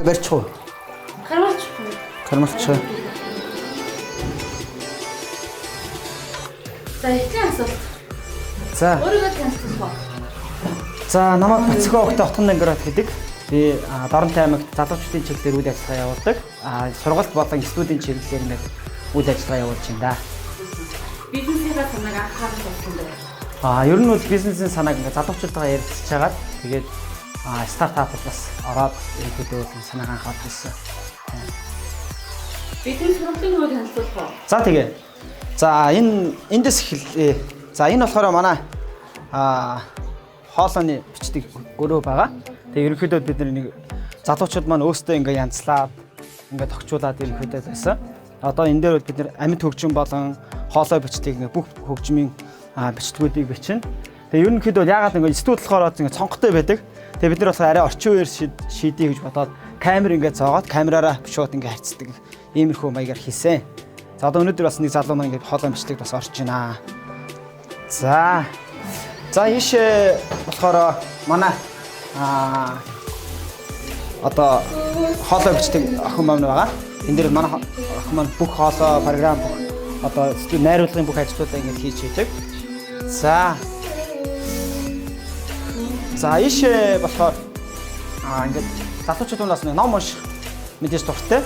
барьчих уу? Кармалч. За ихний асуулт. За. Өөрийгөө танилцуулах. За намайг Бацгоо огт Отгон Дангират гэдэг. Би Доронтой аймагт залуучуудын чиглэлээр үйл ажиллагаа явуулдаг. Сургалт болон студийн чиглэлээр нэг үйл ажиллагаа явуулж байна да. Бизнесийн санааг анхаарал тавьсан байна. Ер нь бол бизнесийн санааг ингээд залуучуудтайгаа ярилцж хагаад тэгээд стартапд бас ороод ерөнхийдөө санааг анхаарч ирсэн. Бидний сургалтын нөгөө танилцуулах уу? За тэгээ. За эндээс эхэллээ. За энэ болохоор манай хоолойны бичдэг өрөө байгаа. Тэгээ ерөнхийдөө бид нэг залуучууд маань өөрсдөө ингээ янзлаад ингээ тогтчуулаад ерөнхийдөө байсан. Одоо энэ дээр бид нар амьд хөгжим болон хоолой бичдэг ингээ бүх хөгжмийн бичдгүүдийг бичнэ. Тэгээ ерөнхийдөө яагаад ингээ студ болохоор ингээ цонхтой байдаг. Тэгээ бид нар болохоор арай орчин үеэр шийдье гэж бодоод камер ингээ зоогоод камераараа шууд ингээ харьцдаг. Иймэрхүү маягаар хийсэн. За одоо өнөөдөр бас нэг залуу маань ингээ хоолой бичдэг бас орж байна. За ийшээ болохоор манай одоо хоолой бичдэг охин маань байгаа. Энд дээр манай охин маань бүх хоолой програм бүх одоо найруулгын бүх ажлуудаа ингэ хийж хийдэг. За ийшээ болохоор ингэ залуучуудаас нэг ном унших мэдээж дуртай.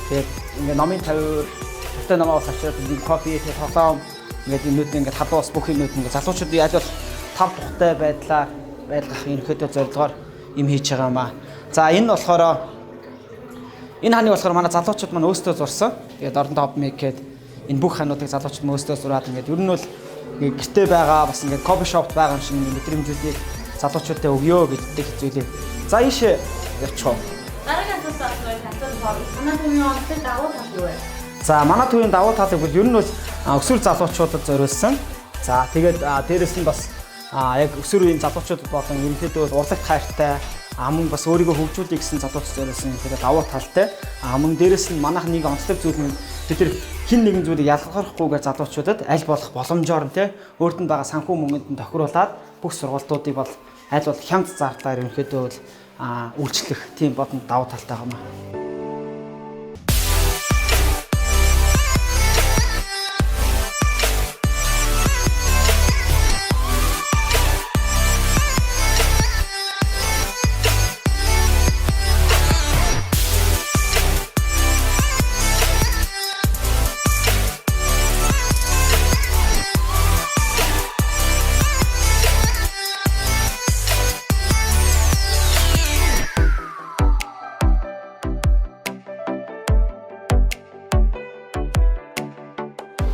Тэгээд ингэ номын тавиур дуртай номоо бас авчираад ингэ кофе хийх тоглоом ингээд юмнууд ингээд халуус бүх юмнууд ингээд залуучуудын аль болох тав тухтай байлгах ерөнхийдөө зорилгоор юм хийж байгаа юм аа. За энэ болохоор энэ ханыг болохоор манай залуучууд маань өөрсдөө зурсан. Тэгээд орон топмик гээд энэ бүх хануудыг залуучууд маань өөрсдөө зураад ингээд ер нь бол гэртээ байгаа бас ингээд кофе шопт байгаа юм шиг мэдрэмжүүдийг залуучуудад өгөө гэдэг зүйлээ. За ийшээ явчихоо. Дараагийн асуулт танилцуулах. Манай төвийн онцлог давуу тал юу вэ? За манай төвийн давуу талыг бол ер нь бол өсвөр залуучуудад зориулсан. За тэгээд дээрэс нь бас яг өсвөр үеийн залуучуудад болон ерөнхийдөө урлагт хайртай мөн бас өөрийгөө хөгжүүлэх гэсэн залуучууд зориулсан тэгээд давуу талтай. Мөн дээрэс нь манайх нэг онцлог зүйл нь бид нар хин нэгэн зүйлийг ялгархгүйгээр залуучуудад аль болох боломжоор нь өөрт нь байгаа санхүү мөнгөнд нь тохируулаад бүх сургалтуудыг бол аль болох хямд зардаар ерөнхийдөө бол үйлчлэх тийм бодон давуу талтай юм аа.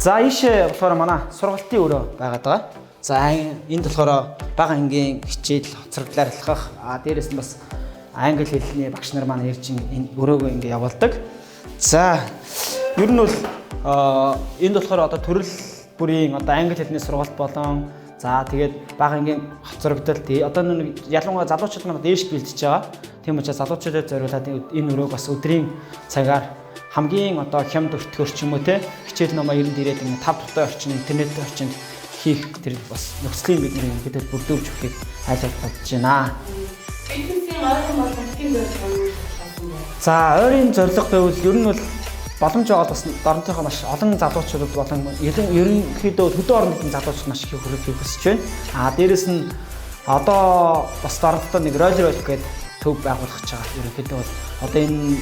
За ийшээ болохоор манай сургалтын өрөө байгаад байгаа. За энд болохоор бага ангийн хичээл хоцрогдлаар алхах дээрэс нь бас англи хэлний багш нар маань ярьж энэ өрөөгөө ингээ явуулдаг. За ер нь бол энд болохоор одоо төрөл бүрийн одоо англи хэлний сургалт болон за тэгээд бага ангийн хоцрогдол одоо нэг ялангуяа залуучууд маань дээш бэлдэж байгаа. Тийм учраас залуучуудад зориулаад энэ өрөөг бас өдрийн цагаар хамгийн одоо хямд өртгөр ч юм уу те хичээл номоо ер нь дээрээд ингэ 5 тухтай орчин интернет орчинд хийх тэр бас нөхцөлийн бидний ингээд бүрдүүлж өгөхийг айлгаж бодож байна. Бизнесийн ойрын боломжтой зорилго. За ойрын зорилго байвал ер нь бол боломж байгаа бас дорнотойгоо маш олон залуучуудад болон ерөнхийдөө хөдөө орон нутгийн залуучууд маш их хөрөлтийг хүсэж байна. Дээрэс нь одоо бас дорнотод нэг роллер гэдэг төв байгуулах гэж байгаа. Ерөнхийдөө бол одоо энэ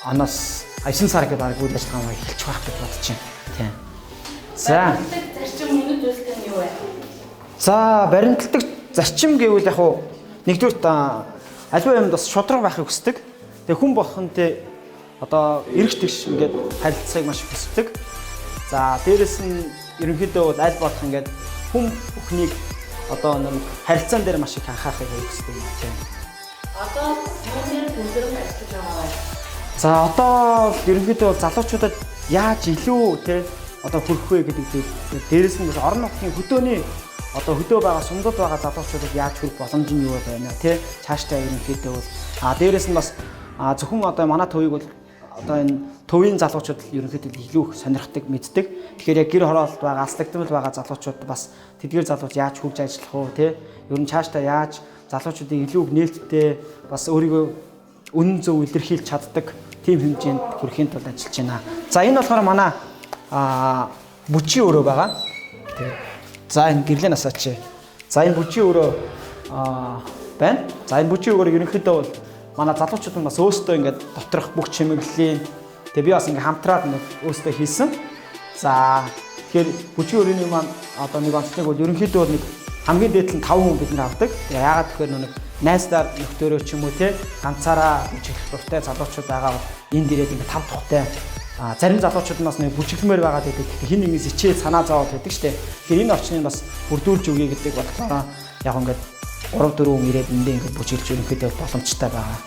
оноос 9 сар гэдэг баг үйл ажиллагаа эхэлж байх гэж бодож байна. Тийм. За. Зарчим үнэт үйлдэл нь юу вэ? За, баримтлагдаг зарчим гэвэл яг уу нэгдүгürt альва юмд бас шудраг байхыг хүсдэг. Тэгээ хүн болохонтэй одоо эрэх тэгш ингээд харилцааг маш их хүсдэг. За, дээрэс нь ерөнхийдөө бол аль болох ингээд хүн бүхнийг одоо нэг харилцаан дээр маш их анхаарахыг хүсдэг юм тийм. Одоо юунээр төвлөрөх ажиллаж байгаа вэ? За одоо ерөнхийдөө бол залуучуудад яаж илүү те одоо хүрэх вэ гэдэг зүйл. Дээрэс нь орон нутгийн хөдөөний одоо хөдөө байгаа сумдад байгаа залуучуудад яаж хүрэх боломж нь юу байна те цаашдаа ерөнхийдөө бол дээрэс нь бас зөвхөн одоо манай төвийг бол одоо энэ төвийн залуучууд ерөнхийдөө илүү их сонирхдаг мэддэг. Тэгэхээр яг гэр хороолт байгаа алслагдмал байгаа залуучууд бас тэдгээр залууч яаж хөгж ажиллах вэ те ер нь цаашдаа яаж залуучуудын илүү нээлттэй бас өөрийгөө үнэн зөв илэрхийлж чаддаг тийм хэмжээнд хүрэхийн тулд ажиллаж байна. За энэ болохоор манай бүжгийн өрөө байгаа. Тэгээ. За энэ гэрлээ насаач. За энэ бүжгийн өрөө байна. За энэ бүжгийн өрөө ерөнхийдөө бол манай залуучууд нь бас өөрсдөө ингээд доторх бүх чимэглэлийн тэгээ би бас ингээд хамтраад нэг өөрсдөө хийсэн. За тэгэхээр бүжгийн өрөөний маань одоо нэг онцлог бол ерөнхийдөө бол нэг хамгийн дээд нь 5 хүн бид нар авдаг. Тэгээ яагаад тэгэхээр нэг найздаар нөхдөөрөө ч юм уу те ганцаараа бүжиглэх дуртай залуучууд байгаа бол энд ирээд ингээд 5 тухтай зарим залуучууд нь бас нэг бүжиглэмээр байгаа гэдэг. Хин нэгнээс ичээд санаа зовоод байдаг штэ. Тэгэхээр энэ орчныг бас бүрдүүлж өгье гэдэг бодлоо яг ингээд 3 4 хүн ирээд эндээ ингээд бүжиглж ерөнхийдөө боломжтой байгаа.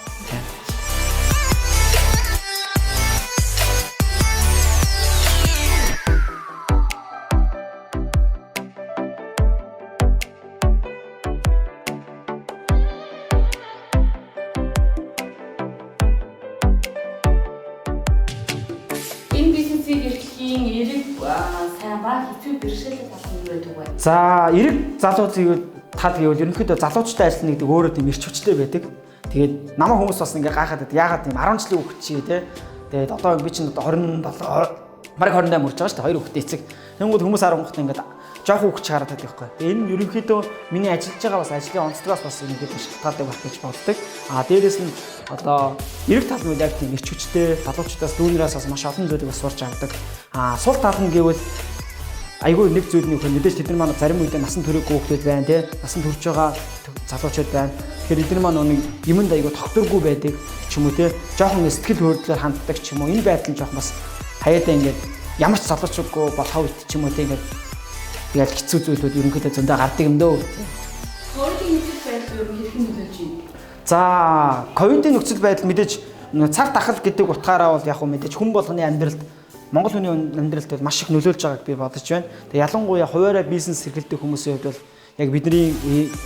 За эрэг залуучууд тал гэвэл ерөнхийдөө залуучтай ажиллана гэдэг өөрөө тийм эрч хүчтэй байдаг. Тэгээд намайг хүмүүс бас ингээ гайхаад байдаг. Яагаад тийм 10 жилийн хүүхэд чи те. Тэгээд одоо би чинь одоо 27 бараг 28 хүрч байгаа шүү дээ. 2 хүүхэдтэй эцэг. Тэнгүүд хүмүүс 10 хүүхэдтэй ингээ жоох хүүхэд хараад байдаг байхгүй. Тэгээд энэ ерөнхийдөө миний ажиллаж байгаа бас ажлын онцлогоос бас ерөнхийдөө шалтгаалдаг байх гэж боддог. Дээрээс нь одоо эрэг тал нь яг тийм эрч хүчтэй залуучуудаас дүүнээс бас маш олон зүйлийг бас сурч авдаг. Сул тал нь гэвэл айгүй нэг зүйл нь мэдээж тэд нар маань зарим үед насан туршиг хүүхдүүд байна тий насан турш байгаа залуучууд байна. Тэгэхээр эдгээр маань нэг юмд айгүй тогтворгүй байдаг ч юм уу тий жоохон сэтгэл хөдлөлөөр ханддаг ч юм уу энэ байдал нь жоохон бас хаяадаа ингээд ямар ч залуучгүй болохоо үед ч юм уу тий ингээд яг хэцүү зүйлүүд ерөнхийдөө зөндөө гардаг юм дөө. Ковидын нөхцөл байдал ер нь хэрхэн нөлөөлж байна? За ковидын нөхцөл байдал мэдээж цаг тахал гэдэг утгаараа бол яг хөө мэдээж хүн болгоны амьдралд Монгол хүний амьдралд бол маш их нөлөөлж байгааг би бодож байна. Тэгээ ялангуяа хуваараа бизнес эрхэлдэг хүмүүсийн хувьд бол яг бидний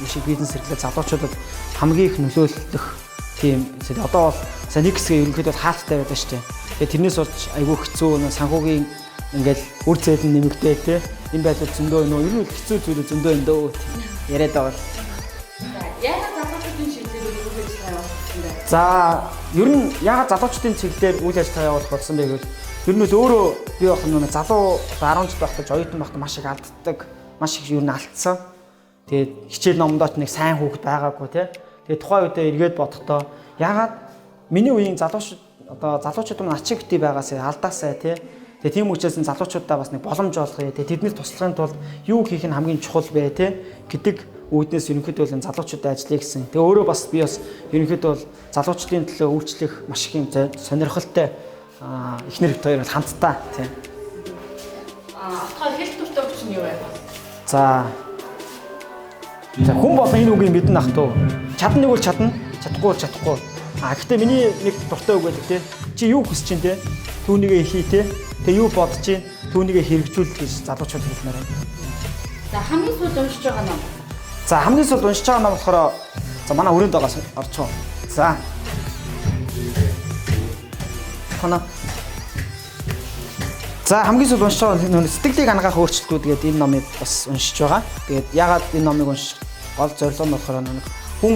шиг бизнес эрхлэх залуучуудад хамгийн их нөлөөлөх тийм одоо бол сайн нэг хэсгээ ерөнхийдөө хаалттай байдаг шүү дээ. Тэгээ тэрнээс болж айгүй хэцүү санхүүгийн ингээл үр зээл нь нэмэгдээ те. Энэ байдлаар зөндөө нөө ер нь хэцүү зүйлүүд зөндөө энэ дөө яриад байгаа. Яагаад залуучуудын чиглэлээр үйл ажиллагаа явуулсан бэ? За ер нь яагаад залуучуудын чиглэлээр үйл ажиллагаа явуулах болсон бэ гэвэл ер нь өөрөө би болох нэг залуу 10 жил байхдаа оюутан байхдаа маш их алддаг, маш их ер нь алдсан. Тэгээд хичээл номдооч нэг сайн хүүхэд байгаагүй тий. Тэгээд тухайн үедээ эргээд бодохдоо яагаад миний үеийн залуучууд маань ачиг бити байгаасаа алдаасаа тий. Тэгээд тийм учраас залуучуудаа бас нэг боломж олгоё. Тэгээд тэднээс туслахын тулд юу хийх нь хамгийн чухал бэ тий гэдэг үүднээс ерөнхийдөө л залуучуудад ажиллая гэсэн. Тэгээд өөрөө бас би бас ерөнхийдөө бол залуучдын төлөө үйлчлэх маш их юм сонирхолтой эхнэр хэд хоёр бол хамтдаа тийм. Атгаар хэл төртөө хүч нь юу вэ? За хүн болон энэ үгийг мэднэ ах туу. Чадна нэг бол чадна, чадахгүй бол чадахгүй. Гэхдээ миний нэг дуртай үг байдаг тийм. Чи юу хүсэж чинь тийм. Түүнийгээ хий тийм. Тэгээ юу бодож чинь түүнийгээ хэрэгжүүл гэж залуучууд хэлмээр байна. За хамгийн сүүлд уншиж байгаа ном. За хамгийн сүүлд уншиж байгаа ном болохоор за манай өрөөнд байгаас орчоо. За За хамгийн сүүлд уншиж байгаа сэтгэлийг хангаах өөрчлөлтүүд гэдэг энэ номыг бас уншиж байгаа. Тэгээд яагаад энэ номыг унших гол зорилго нь болохоор нэг хүн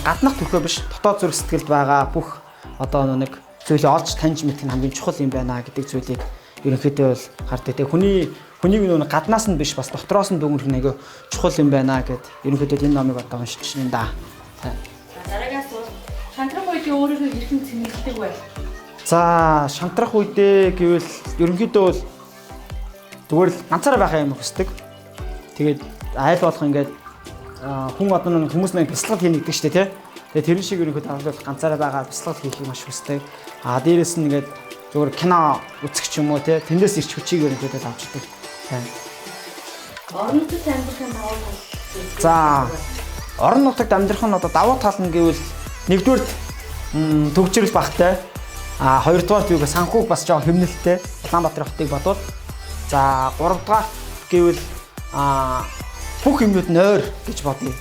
гаднах төрхөө биш дотоод зүрх сэтгэлд байгаа бүх одоо нэг зүйлийг олж таньж мэдэх нь хамгийн чухал юм байна гэдэг зүйлийг ерөнхийдөө бол хардаг. Тэгээд хүнийг нэг гаднаас нь биш бас дотроос нь дүгнэх нь айгүй чухал юм байна гэд ерөнхийдөө энэ номыг одоо уншиж байна да. Дараагаас бол шантрах үеийн өөрөөр хэрхэн цэнгэлдэг вэ? За шантрах үедээ гэвэл ерөнхийдөө бол зүгээр л ганцаараа байхаа юм хүсдэг. Тэгээд айл болох ингээд хүн одоо хүмүүс нэг бяцлал хийнэ гэдэг чинь тий. Тэгээд тэр шиг ерөнхийдөө аваад ганцаараа байгаа бяцлал хийхийг маш хүсдэг. Дээрээс нь ингээд зүгээр кино үзэх ч юм уу тий. Тэндээс ирч хүчийг ерөнхийдөө авч идэг. Орон нутагт амьдрахын давуу тал. За орон нутагт амьдрах нь одоо давуу тал нь гэвэл нэгдүгээр төгжрөл багтай. Хоёрдугаар нь санхүүг бас жоо хэмнэлттэй Улаанбаатар хотыг бодвол за гуравдугаар гэвэл бүх юмнууд нойр гэж бодъё.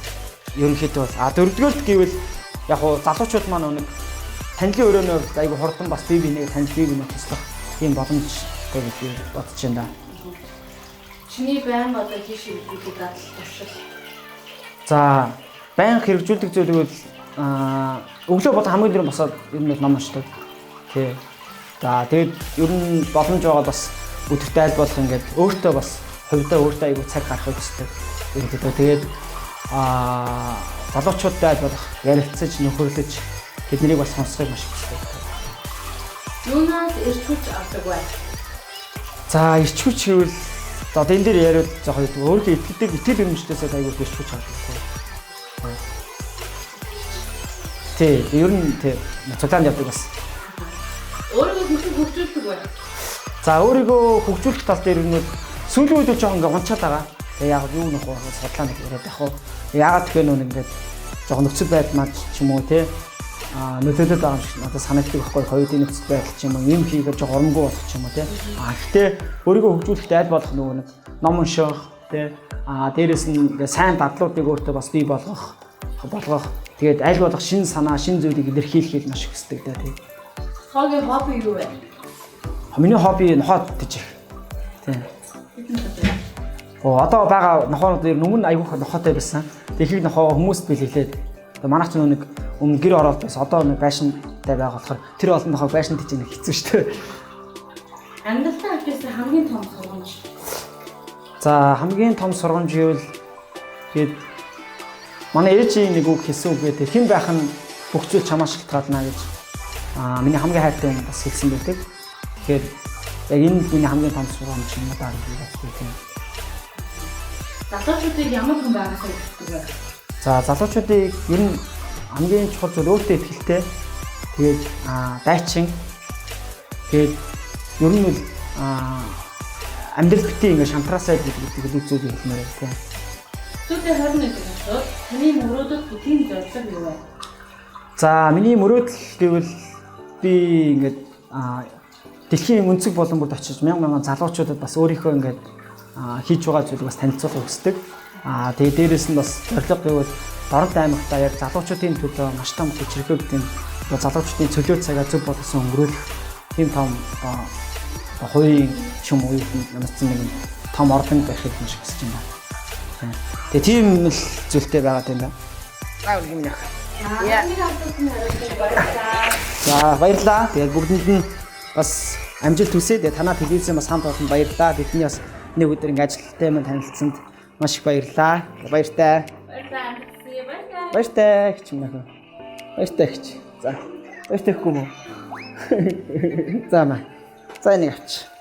Ерөнхийдөө дөрөвдүгээр гэвэл яг хуу залуучууд маань нэг танилын өрөөнөөр айгу хурдан бас бие биенээ танил бие биенээ туслах тийм боломжтой гэж бодож байна. Чиний байнга одоо хийх хэрэглүүдэд туршил. За байнга хэрэгжүүлдэг зүйл гэвэл өглөө бод хамгийн дөрөв босоод ер нь ном уншдаг. Тий. За тэгээд ер нь боломж байгаа бас өдөртөө аль болох ингээд өөртөө бас хувьдаа өөртөө айгүй цаг гаргахыг хүсдэг. Тэгээд залуучуудтай аль болох ярилцаж, нөхөрлөж тэднийг бас сонсохыг маш их хүсдэг. Юунаас ирч хүч авдаг вэ? За ирч хүч гэвэл одоо энэ дээр яриад жоохон өөрийнхөө итгэл үнэмшнээсээ айгүй ирч хүч авдаг. Тий, ер нь тий цуглаанд явдаг бас. Өөрийгөө хөгжүүлдэг вэ? За өөрийгөө хөгжүүлэх тал дээр нь сүүлийн үед жоохон ингээ унчаад байгаа. Тэгээ яг юу нөх судлаа нэг яриад яг хуу. Яагаад тэгэхээр нөө ингээд жоохон нөхцөл байдал маань ч юм уу тий нөлөөлөд байгаа юм шиг надад санагддаг байхгүй хоёрын нөхцөл байдал ч юм уу юм хийгээд жоохон урамгүй болох ч юм уу тий. Гэхдээ өөрийгөө хөгжүүлэхдээ аль болох нөгөө нэг ном унших тий дээрэс нь ингээ сайн дадлуудыг өөртөө бас бий болгох. Тэгээд аль болох шинэ санаа, шинэ зүйлийг илэрхийлэхэд маш их хүсдэг даа тий. Хогийн хобби юу вэ? Миний хобби нохоод тийж. Тий. Одоо байгаа нохоонууд ер нь өмнө айгүйх нохоотой байсан. Тэгэхийг нохоо хүмүүст бэлгэлээд. Одоо манайх ч нэг өмнө гэр ороод байсан. Одоо нэг байшинтай байгаа болохоор тэр олон нохоо байшин тийж нэг хэцүү шүү дээ. Амьдралдаа авчихсан хамгийн том сургамж. За хамгийн том сургамж юу вэ? Тэгээд манай ээжийн нэг үг хэлсэн үг гэдэг хэн байх нь бүх зүйл чамаас шалтгаална гэж миний хамгийн хайртай юм бас хэлсэн байдаг. Тэгэхээр яг энэ миний хамгийн том сургамж юм даа гэж боддог юм. Залуучуудыг ямар хүн байгаасаа хүсдэг вэ? За залуучуудыг ер нь хамгийн чухал зүйл өөртөө ихтэй. Тэгээд дайчин. Тэгээд ер нь бол амьдрал битгий ингээ шантраасаа гэдэг нэг зүйл хэлмээр байна тийм. Сүүлийн 21 насд таны мөрөөдөд бүтээн зорилго юу вэ? За миний мөрөөдөл гэвэл би ингээд дэлхийн өнцөг боломжууд очиж мянган залуучуудад бас өөрийнхөө ингээд хийж байгаа зүйлийг бас танилцуулахыг хүсдэг. Тэгээд дээрэс нь бас зорилго гэвэл Дорнод аймагта яг залуучуудын төлөө маш том хүчирхэг тийм залуучуудын цөлөө цагаа зөв болгосон өнгөрүүлэх тийм том хоёрын ч юм уу ямар ч нэг том ордон байхыг маш хүсэж байна. Тэгээ тийм л зүйлтэй байгаа юм байна. Заавал юм яах. За баярлалаа. Тэгээд бүгдэнд нь бас амжилт хүсье. Тэгээд танаа телевизэн бас хамт олон баярлалаа. Бидний бас нэг өдөр ингэ ажилттай маань танилцсанд маш их баярлалаа. Баяртай. Баяртай гэж юм аа. Баяртай гэж. За. Баяртай хэвгүй мө. За маа. За энийг авч.